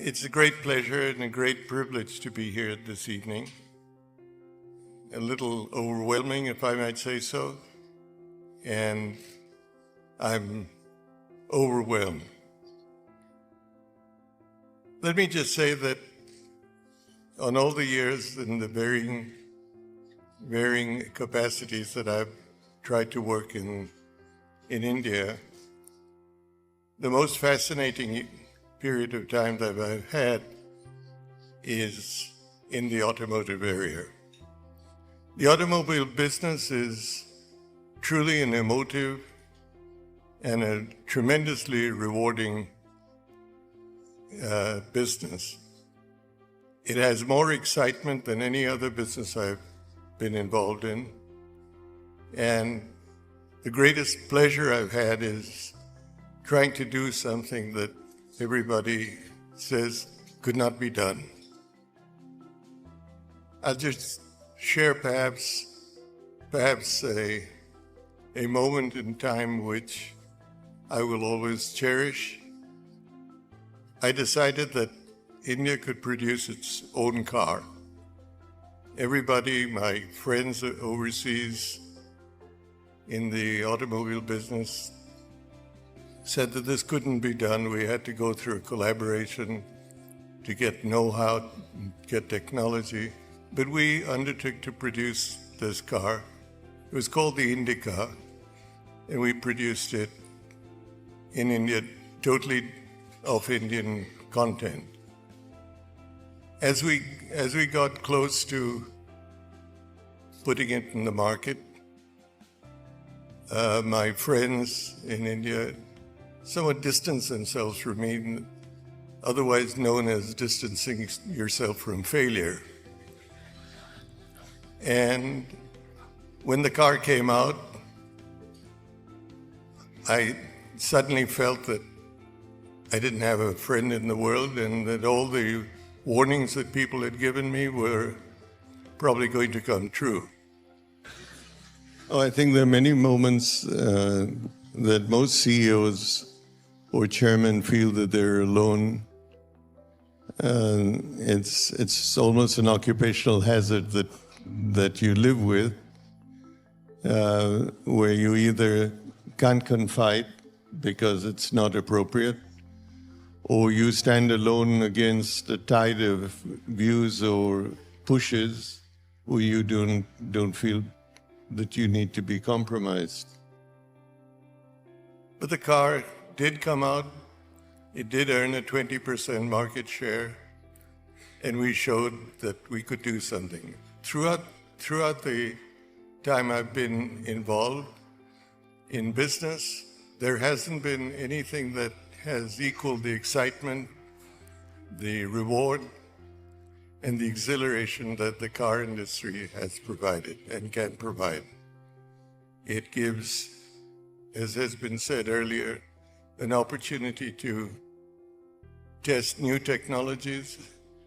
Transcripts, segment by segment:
It's a great pleasure and a great privilege to be here this evening. A little overwhelming, if I might say so, and I'm overwhelmed. Let me just say that on all the years and the varying capacities that I've tried to work in India, the most fascinating period of time that I've had is in the automotive area. The automobile business is truly an emotive and a tremendously rewarding business. It has more excitement than any other business I've been involved in. And the greatest pleasure I've had is trying to do something that everybody says could not be done. I'll just share perhaps a moment in time which I will always cherish. I decided that India could produce its own car. Everybody, my friends overseas in the automobile business, said that this couldn't be done. We had to go through a collaboration to get know-how, get technology. But we undertook to produce this car. It was called the Indica, and we produced it in India, totally of Indian content. As we got close to putting it in the market, my friends in India somewhat distanced themselves from me, otherwise known as distancing yourself from failure. And when the car came out, I suddenly felt that I didn't have a friend in the world and that all the warnings that people had given me were probably going to come true. I think there are many moments that most CEOs or chairmen feel that they're alone. It's almost an occupational hazard that you live with, where you either can't confide because it's not appropriate, or you stand alone against a tide of views or pushes where you don't feel that you need to be compromised. But the car did come out. It did earn a 20% market share, and we showed that we could do something. Throughout the time I've been involved in business, there hasn't been anything that has equaled the excitement, the reward, and the exhilaration that the car industry has provided and can provide. It gives, as has been said earlier, an opportunity to test new technologies,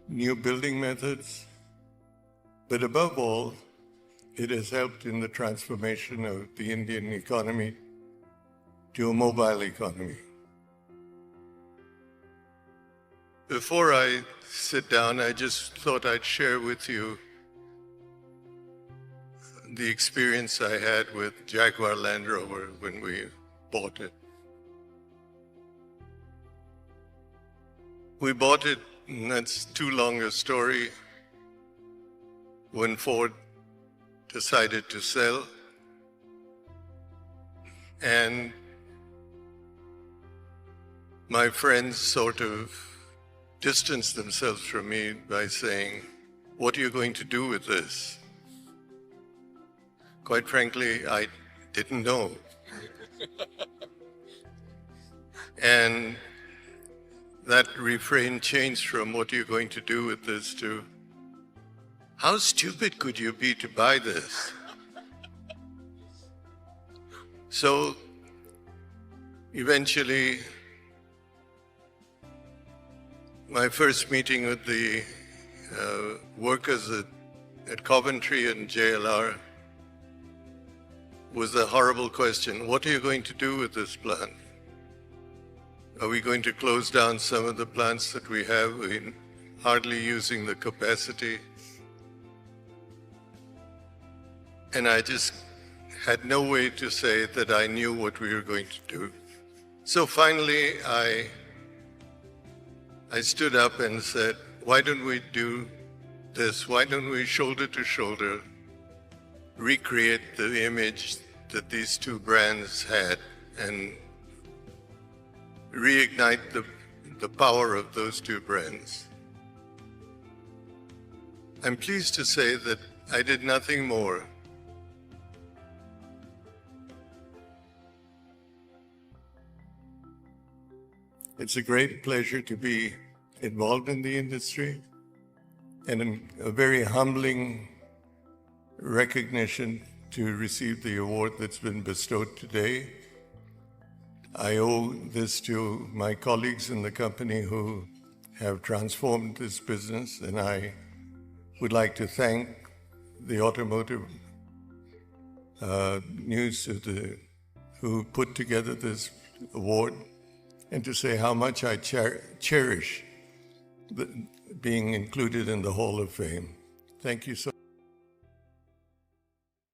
new building methods, but above all, it has helped in the transformation of the Indian economy to a mobile economy. Before I sit down, I just thought I'd share with you the experience I had with Jaguar Land Rover when we bought it. We bought it, and that's too long a story, when Ford decided to sell. And my friends sort of distanced themselves from me by saying, "What are you going to do with this?" Quite frankly, I didn't know. And that refrain changed from "what are you going to do with this" to "how stupid could you be to buy this?" So eventually, my first meeting with the workers at Coventry and JLR was a horrible question: "What are you going to do with this plant?" Are we going to close down some of the plants that we have? We're hardly using the capacity. And I just had no way to say that I knew what we were going to do. So finally, I stood up and said, why don't we do this? Why don't we shoulder to shoulder recreate the image that these two brands had and reignite the power of those two brands? I'm pleased to say that I did nothing more. It's a great pleasure to be involved in the industry, and a very humbling recognition to receive the award that's been bestowed today. I owe this to my colleagues in the company who have transformed this business, and I would like to thank the automotive news who put together this award, and to say how much I cherish being included in the Hall of Fame. Thank you so much.